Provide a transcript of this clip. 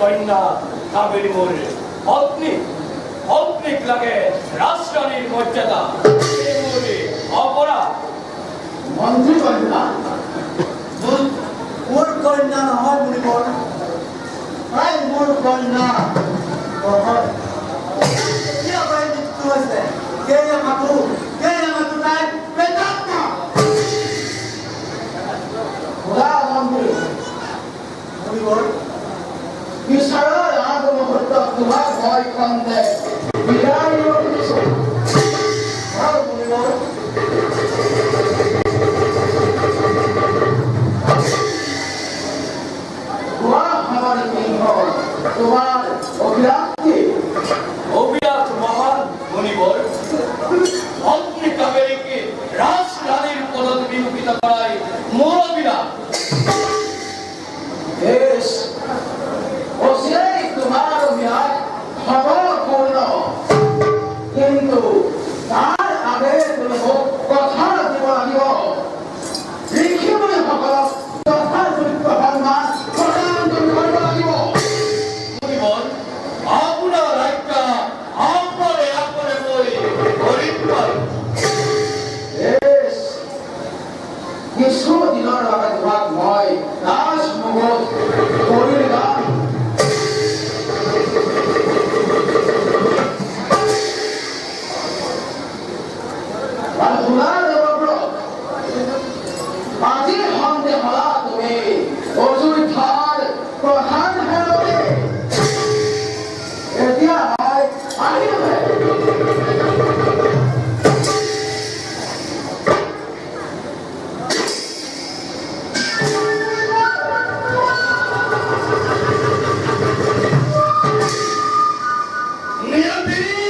কন্যা কাবেরী মোর অগ্নি লাগে রাজরানীর মর্যাদা অপরাধ মন্ত্রী কন্যা মোর কন্যা নহয় মুনিবর তাই মোর কন্যা নহয় কিয় তাই মৃত্যু হৈছে কেনে মাতো তাই প্ৰেতাত্মা খোদা মন্ত্রী মুনিবর বিচাৰৰ আগ মুহূৰ্তত তোমাৰ ভয় খন্দে বিদায় দিছো ভাল মুনিবর তোমার অভিলাষ মহান মণিবর অগ্নি কাবেরীকে রাজরানীর পদত বিমুখিত করায় মোর অভিলাষ বেশ ও সেই তোমার অভিলাষ খবরপূর্ণ কিন্তু তার আগে তুমি কথা দিব লাগিব লিখিবলৈ সকলক যথাযোগ্য সন্মান প্ৰদান কৰিব লাগিব মণিবর আপনার আজ্ঞা আপরে মই গরিব বেশ কিছু দিনৰ বাবে তোমাক মই ৰাজমহলত কৰি যাম আজি সন্দেহ হলা তুমি অযোধ্যাৰ প্ৰধান হেৰৱে এতিয়া হয় আহিলে নিয়তি